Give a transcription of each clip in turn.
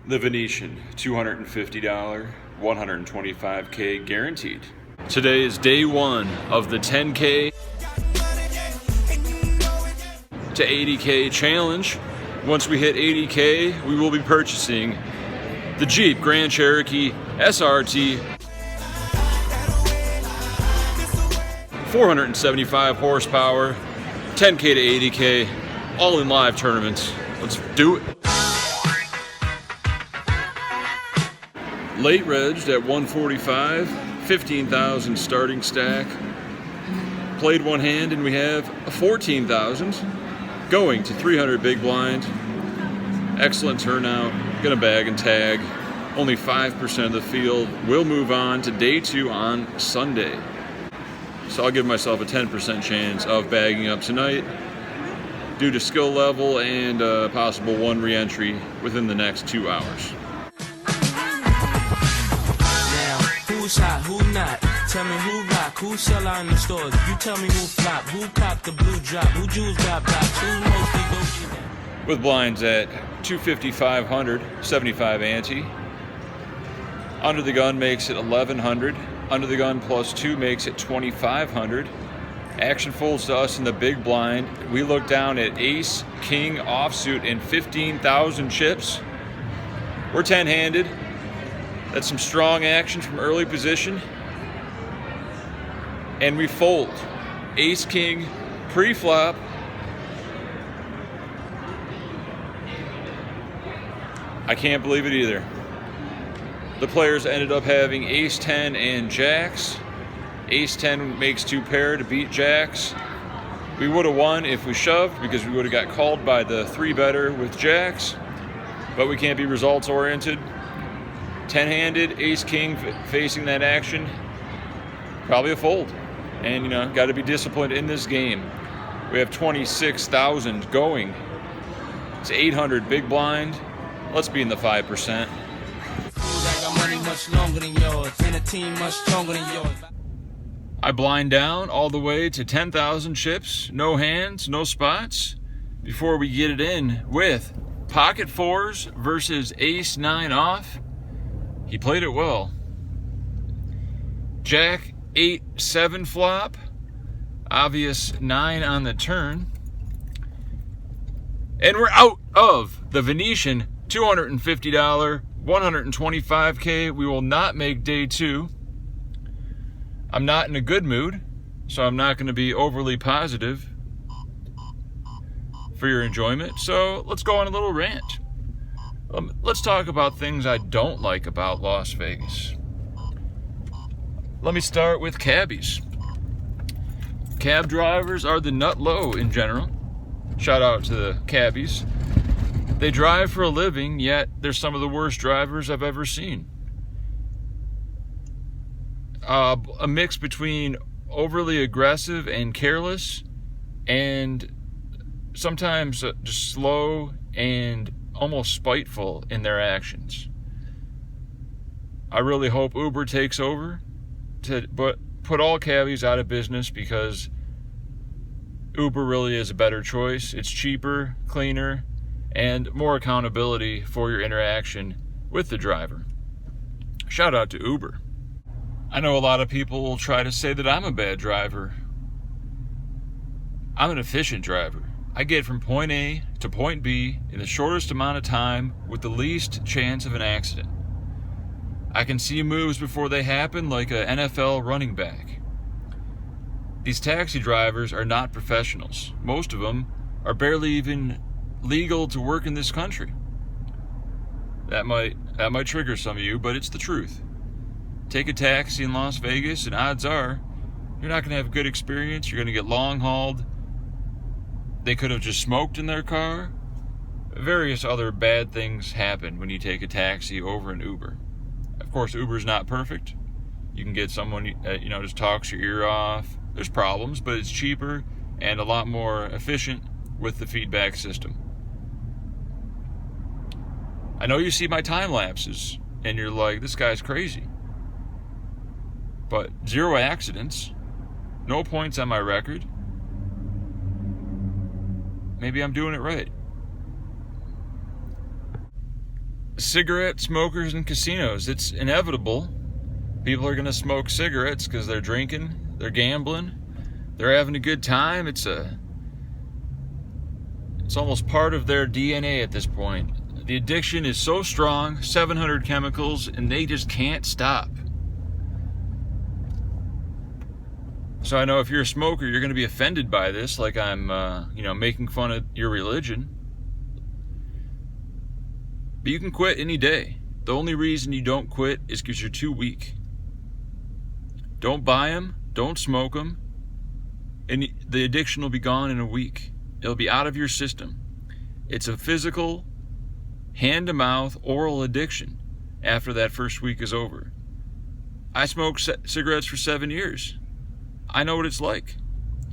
The Venetian, $250, 125K guaranteed. Today is day one of the 10K to 80K challenge. Once we hit 80K, we will be purchasing the Jeep Grand Cherokee SRT, 475 horsepower, 10K to 80K, all in live tournaments. Let's do it. Late regged at 145, 15,000 starting stack. Played one hand and we have a 14,000 going to 300 big blind. Excellent turnout, gonna bag and tag. Only 5% of the field will move on to day two on Sunday. So I'll give myself a 10% chance of bagging up tonight due to skill level and possible one re-entry within the next 2 hours. Who's hot, who not? Tell me who rock, who sell out in the stores. You tell me who flop, who cop the blue drop, who jewels got blocks, who mostly Gucci. With blinds at 250, 500, 75 ante. Under the gun makes it 1100. Under the gun plus 2 makes it 2500. Action folds to us in the big blind. We look down at ace, king, offsuit, and 15,000 chips. We're 10-handed. That's some strong action from early position. And we fold. Ace, king, pre-flop. I can't believe it either. The players ended up having ace 10 and jacks. Ace 10 makes 2 pair to beat jacks. We would have won if we shoved because we would have got called by the 3-better with jacks. But we can't be results oriented. 10-handed, ace-king facing that action, probably a fold. And, you know, got to be disciplined in this game. We have 26,000 going. It's 800 big blind. Let's be in the 5%. I blind down all the way to 10,000 chips, no hands, no spots, before we get it in with pocket 4s versus ace 9 off. He played it well. Jack 8, 7 flop. Obvious 9 on the turn. And we're out of the Venetian $250, 125K. We will not make day two. I'm not in a good mood, so I'm not going to be overly positive for your enjoyment. So let's go on a little rant. Let's talk about things I don't like about Las Vegas. Let me start with cabbies. Cab drivers are the nut low in general. Shout out to the cabbies. They drive for a living, yet they're some of the worst drivers I've ever seen. A mix between overly aggressive and careless, and sometimes just slow and almost spiteful in their actions. I really hope Uber takes over to put all cabbies out of business, because Uber really is a better choice. It's cheaper, cleaner, and more accountability for your interaction with the driver. Shout out to Uber. I know a lot of people will try to say that I'm a bad driver. I'm an efficient driver. I get from point A to point B in the shortest amount of time with the least chance of an accident. I can see moves before they happen like an NFL running back. These taxi drivers are not professionals. Most of them are barely even legal to work in this country. That might trigger some of you, but it's the truth. Take a taxi in Las Vegas and odds are you're not going to have a good experience. You're going to get long hauled. They could have just smoked in their car. Various other bad things happen when you take a taxi over an Uber. Of course, Uber's not perfect. You can get someone just talks your ear off. There's problems, but it's cheaper and a lot more efficient with the feedback system. I know you see my time lapses and you're like, this guy's crazy. But 0 accidents, no points on my record. Maybe I'm doing it right. cigarette smokers in casinos. It's inevitable. People are going to smoke cigarettes because they're drinking, they're gambling, they're having a good time. It's almost part of their DNA at this point. The addiction is so strong, 700 chemicals, and they just can't stop. So I know if you're a smoker, you're going to be offended by this, like I'm, making fun of your religion. But you can quit any day. The only reason you don't quit is because you're too weak. Don't buy them, don't smoke them, and the addiction will be gone in a week. It'll be out of your system. It's a physical, hand-to-mouth, oral addiction after that first week is over. I smoked cigarettes for 7 years. I know what it's like.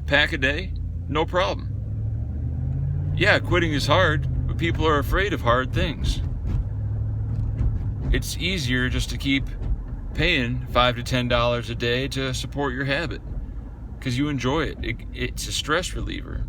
Pack a day, no problem. Yeah, quitting is hard, but people are afraid of hard things. It's easier just to keep paying $5 to $10 a day to support your habit because you enjoy it. It's a stress reliever.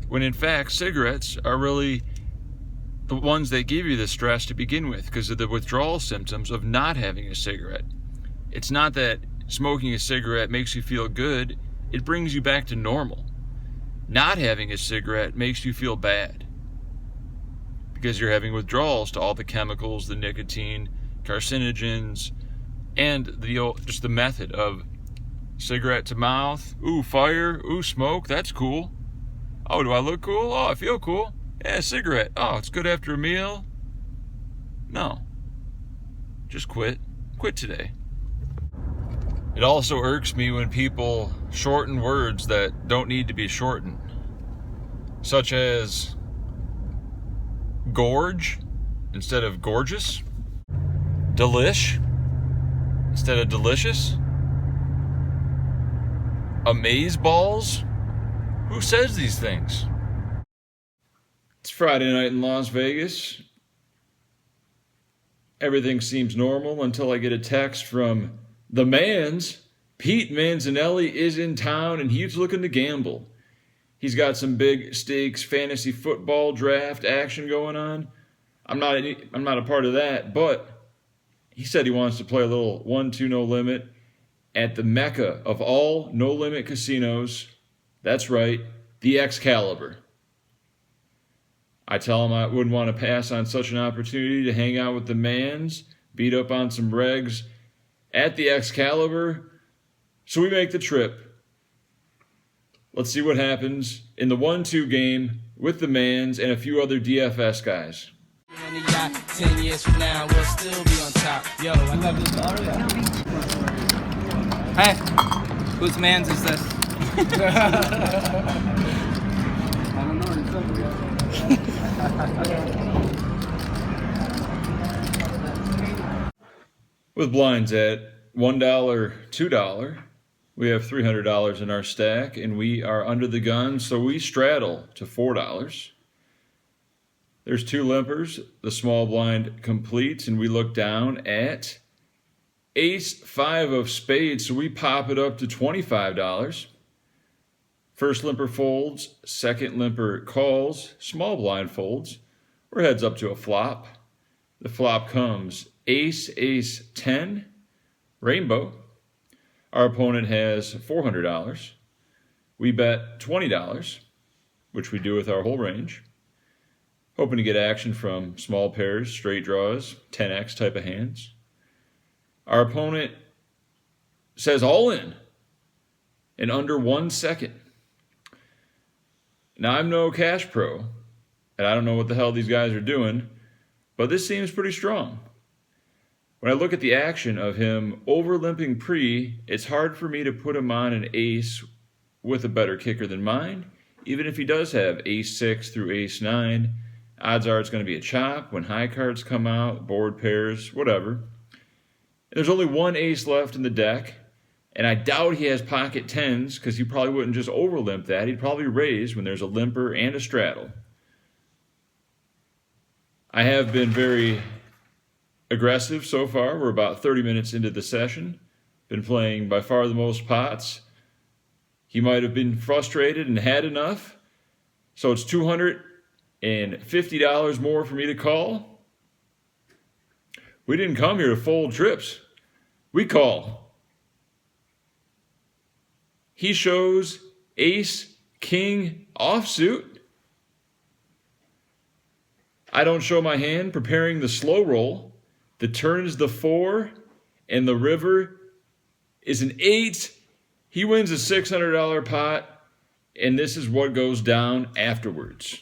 When in fact, cigarettes are really the ones that give you the stress to begin with because of the withdrawal symptoms of not having a cigarette. It's not that smoking a cigarette makes you feel good, it brings you back to normal. Not having a cigarette makes you feel bad because you're having withdrawals to all the chemicals, the nicotine, carcinogens, and just the method of cigarette to mouth. Ooh, fire. Ooh, smoke. That's cool. Oh, do I look cool? Oh, I feel cool. Yeah, cigarette. Oh, it's good after a meal. No. Just quit. Quit today. It also irks me when people shorten words that don't need to be shortened, such as gorge instead of gorgeous, delish instead of delicious, amaze balls. Who says these things? It's Friday night in Las Vegas. Everything seems normal until I get a text from the Mans. Pete Manzanelli is in town and he's looking to gamble. He's got some big stakes fantasy football draft action going on. I'm not a part of that, but he said he wants to play a little 1-2 no limit at the mecca of all no limit casinos. That's right, the Excalibur. I tell him I wouldn't want to pass on such an opportunity to hang out with the Mans, beat up on some regs at the Excalibur. So we make the trip. Let's see what happens in the 1-2 game with the Mans and a few other DFS guys. 10 years from now, we'll still be on top. Yo, I got this bottle. Hey, whose Mans is this? I don't know. With blinds at $1, $2, we have $300 in our stack, and we are under the gun, so we straddle to $4. There's two limpers. The small blind completes, and we look down at Ace-5 of spades, so we pop it up to $25. First limper folds, second limper calls, small blind folds. We're heads up to a flop. The flop comes Ace, Ace, 10, Rainbow. Our opponent has $400. We bet $20, which we do with our whole range. Hoping to get action from small pairs, straight draws, 10x type of hands. Our opponent says all in under 1 second. Now, I'm no cash pro, and I don't know what the hell these guys are doing, but this seems pretty strong. When I look at the action of him over-limping pre, it's hard for me to put him on an ace with a better kicker than mine. Even if he does have ace-6 through ace-9, odds are it's going to be a chop when high cards come out, board pairs, whatever. There's only one ace left in the deck, and I doubt he has pocket tens because he probably wouldn't just over-limp that. He'd probably raise when there's a limper and a straddle. I have been very aggressive so far. We're about 30 minutes into the session. Been playing by far the most pots. He might have been frustrated and had enough. So it's $250 more for me to call. We didn't come here to fold trips. We call. He shows ace, king, offsuit. I don't show my hand, preparing the slow roll. The turn is the 4, and the river is an 8. He wins a $600 pot, and this is what goes down afterwards.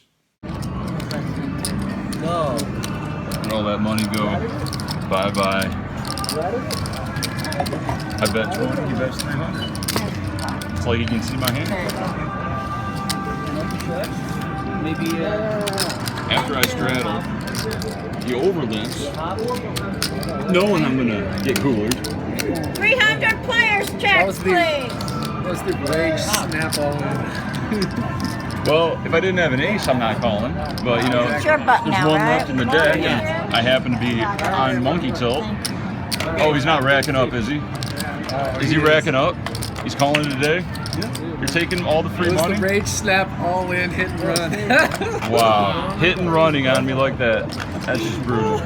No. And all that money go bye-bye. I bet 20, he bets 300. It's like you can see my hand. Maybe, After I straddle, he overlimps, knowing I'm gonna get coolered. 300 players check, please. What's the rage snap all in? Well, if I didn't have an ace, I'm not calling. But, you know, It's your butt there's now, one right? left in the deck, and I happen to be on monkey tilt. Oh, he's not racking up, is he? Is he racking up? He's calling it today? You're taking all the free It was money? the rage snap all in, hit and run. Wow. Hit and running on me like that. That's just brutal.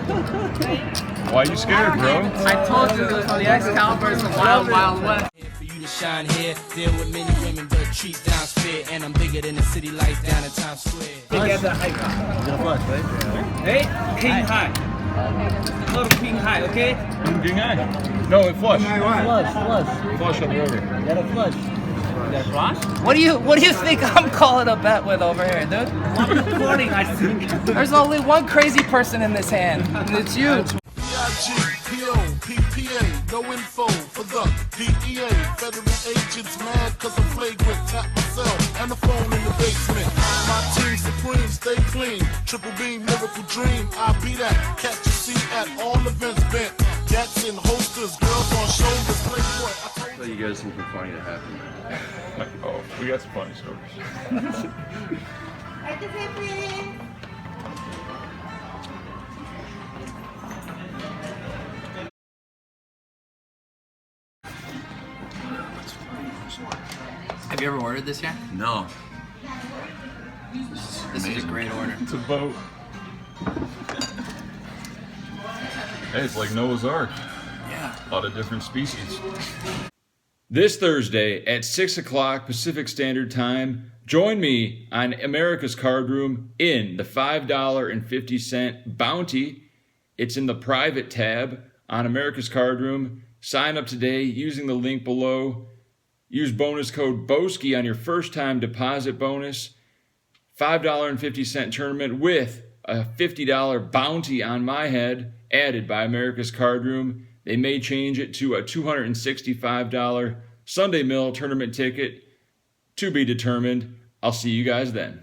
Why are you scared, bro? I told you this on the Excalibur is a wild, wild west. Here for you to shine here, deal with many women, but treat down fair. And I'm bigger than the city lights down in Times Square. Hey, king high. Little king high, okay? King eye. No, it flush. Flush. Flush on the river. Get a flush. Get a flush? What do you think I'm calling a bet with over here, dude? One recording, I think. There's only one crazy person in this hand, and it's you. PPA, no info for the DEA. Federal agents mad cause I'm flagrant. Tap myself and the phone in the basement. My team supreme, stay clean. Triple beam, miracle dream. I be that. Catch a seat at all events bent. Gats and holsters, girls on shoulders. Playboy. I told You guys something funny that happened. Oh, we got some funny stories. Right this way, please. Have you ever ordered this yet? No. This is a great order. It's a boat. Hey, it's like Noah's Ark. Yeah. A lot of different species. This Thursday at 6 o'clock Pacific Standard Time, join me on America's Card Room in the $5.50 Bounty. It's in the private tab on America's Card Room. Sign up today using the link below. Use bonus code Boski on your first time deposit bonus. $5.50 tournament with a $50 bounty on my head added by America's Card Room. They may change it to a $265 Sunday Mill tournament ticket to be determined. I'll see you guys then.